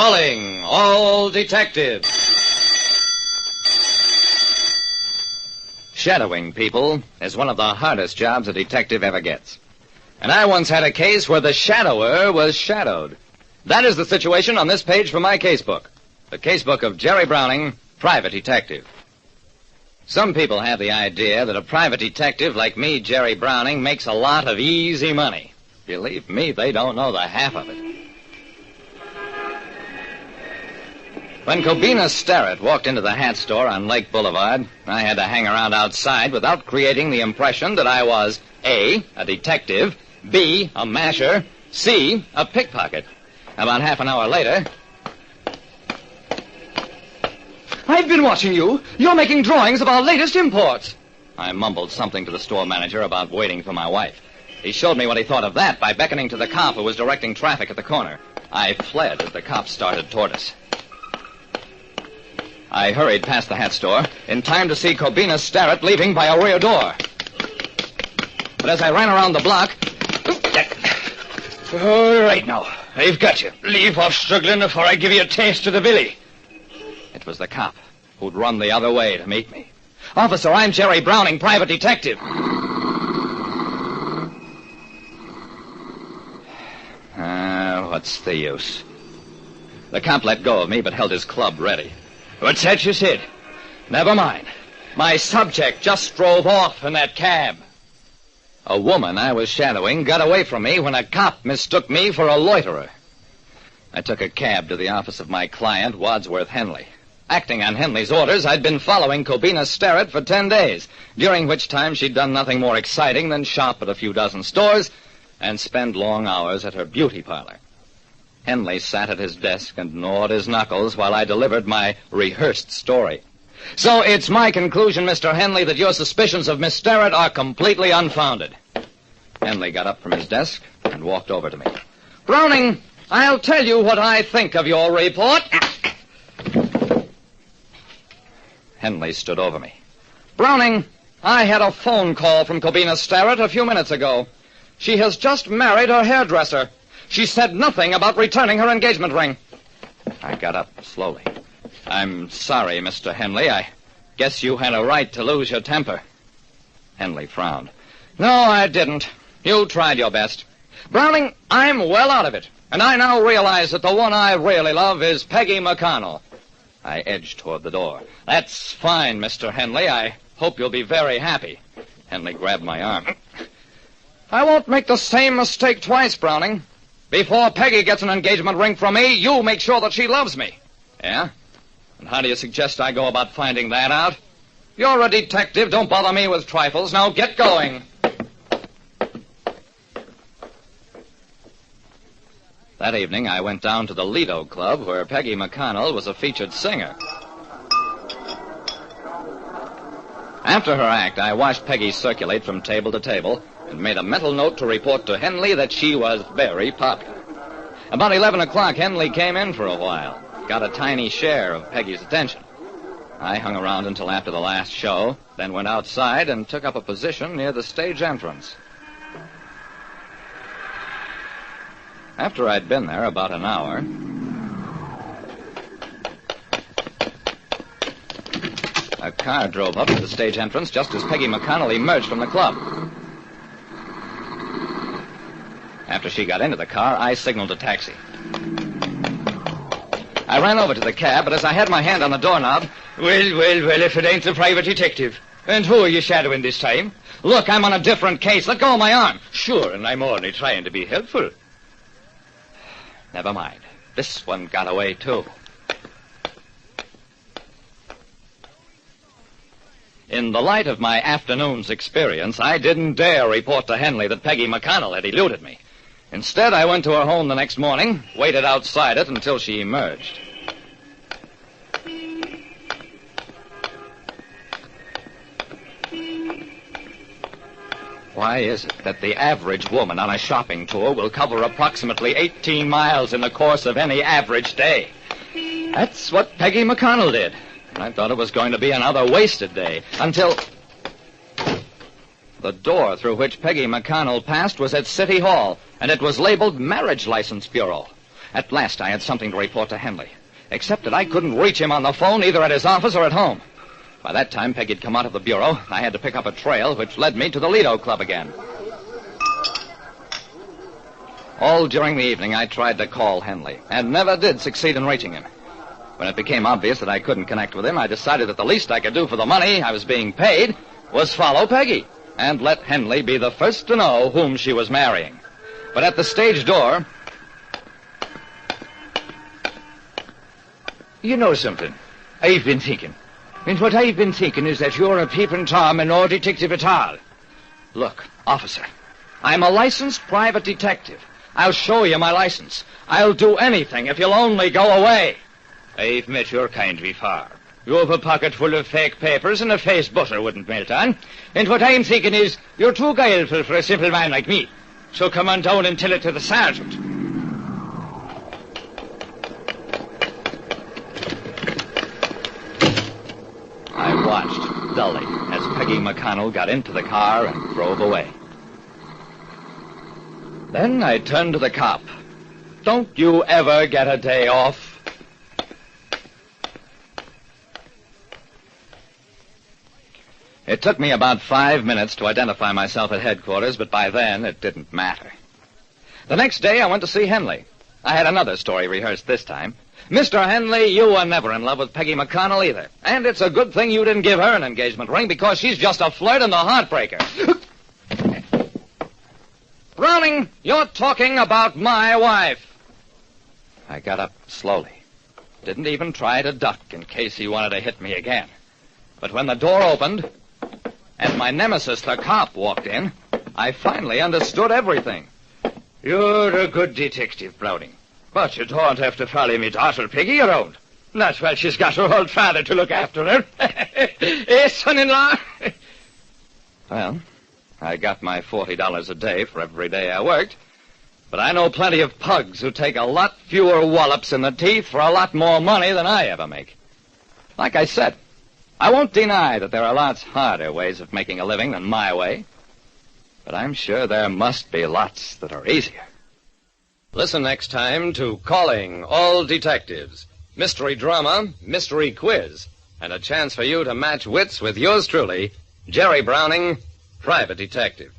Calling all detectives. Shadowing people is one of the hardest jobs a detective ever gets. And I once had a case where the shadower was shadowed. That is the situation on this page from my casebook. The casebook of Jerry Browning, private detective. Some people have the idea that a private detective like me, Jerry Browning, makes a lot of easy money. Believe me, they don't know the half of it. When Cobina Starrett walked into the hat store on Lake Boulevard, I had to hang around outside without creating the impression that I was A, a detective, B, a masher, C, a pickpocket. About half an hour later... I've been watching you. You're making drawings of our latest imports. I mumbled something to the store manager about waiting for my wife. He showed me what he thought of that by beckoning to the cop who was directing traffic at the corner. I fled as the cop started toward us. I hurried past the hat store in time to see Cobina Starrett leaving by a rear door. But as I ran around the block... All right now. I've got you. Leave off struggling before I give you a taste of the billy. It was the cop who'd run the other way to meet me. Officer, I'm Jerry Browning, private detective. What's the use? The cop let go of me but held his club ready. What's that you said? Never mind. My subject just drove off in that cab. A woman I was shadowing got away from me when a cop mistook me for a loiterer. I took a cab to the office of my client, Wadsworth Henley. Acting on Henley's orders, I'd been following Cobina Starrett for 10 days, during which time she'd done nothing more exciting than shop at a few dozen stores and spend long hours at her beauty parlor. Henley sat at his desk and gnawed his knuckles while I delivered my rehearsed story. So it's my conclusion, Mr. Henley, that your suspicions of Miss Starrett are completely unfounded. Henley got up from his desk and walked over to me. Browning, I'll tell you what I think of your report. Henley stood over me. Browning, I had a phone call from Cobina Starrett a few minutes ago. She has just married her hairdresser. She said nothing about returning her engagement ring. I got up slowly. I'm sorry, Mr. Henley. I guess you had a right to lose your temper. Henley frowned. No, I didn't. You tried your best. Browning, I'm well out of it. And I now realize that the one I really love is Peggy McConnell. I edged toward the door. That's fine, Mr. Henley. I hope you'll be very happy. Henley grabbed my arm. I won't make the same mistake twice, Browning. Before Peggy gets an engagement ring from me, you make sure that she loves me. Yeah? And how do you suggest I go about finding that out? You're a detective. Don't bother me with trifles. Now get going. That evening, I went down to the Lido Club, where Peggy McConnell was a featured singer. After her act, I watched Peggy circulate from table to table and made a mental note to report to Henley that she was very popular. About 11 o'clock, Henley came in for a while, got a tiny share of Peggy's attention. I hung around until after the last show, then went outside and took up a position near the stage entrance. After I'd been there about an hour, a car drove up to the stage entrance just as Peggy McConnell emerged from the club. After she got into the car, I signaled a taxi. I ran over to the cab, but as I had my hand on the doorknob... Well, if it ain't the private detective. And who are you shadowing this time? Look, I'm on a different case. Let go of my arm. Sure, and I'm only trying to be helpful. Never mind. This one got away, too. In the light of my afternoon's experience, I didn't dare report to Henley that Peggy McConnell had eluded me. Instead, I went to her home the next morning, waited outside it until she emerged. Why is it that the average woman on a shopping tour will cover approximately 18 miles in the course of any average day? That's what Peggy McConnell did. I thought it was going to be another wasted day, until... The door through which Peggy McConnell passed was at City Hall, and it was labeled Marriage License Bureau. At last, I had something to report to Henley, except that I couldn't reach him on the phone either at his office or at home. By that time, Peggy had come out of the bureau. I had to pick up a trail which led me to the Lido Club again. All during the evening, I tried to call Henley, and never did succeed in reaching him. When it became obvious that I couldn't connect with him, I decided that the least I could do for the money I was being paid was follow Peggy and let Henley be the first to know whom she was marrying. But at the stage door... You know something? I've been thinking. And what I've been thinking is that you're a peeping Tom and no detective at all. Look, officer, I'm a licensed private detective. I'll show you my license. I'll do anything if you'll only go away. I've met your kind before. You have a pocket full of fake papers and a face butter wouldn't melt on. And what I'm thinking is you're too guileful for a simple man like me. So come on down and tell it to the sergeant. I watched dully as Peggy McConnell got into the car and drove away. Then I turned to the cop. Don't you ever get a day off? It took me about 5 minutes to identify myself at headquarters, but by then it didn't matter. The next day I went to see Henley. I had another story rehearsed this time. Mr. Henley, you were never in love with Peggy McConnell either. And it's a good thing you didn't give her an engagement ring because she's just a flirt and a heartbreaker. Browning, you're talking about my wife. I got up slowly. Didn't even try to duck in case he wanted to hit me again. But when the door opened and my nemesis, the cop, walked in, I finally understood everything. You're a good detective, Browning. But you don't have to follow me daughter Peggy around. Not while she's got her old father to look after her. Eh, son-in-law? Well, I got my $40 a day for every day I worked. But I know plenty of pugs who take a lot fewer wallops in the teeth for a lot more money than I ever make. Like I said, I won't deny that there are lots harder ways of making a living than my way. But I'm sure there must be lots that are easier. Listen next time to Calling All Detectives. Mystery drama, mystery quiz, and a chance for you to match wits with yours truly, Jerry Browning, Private Detective.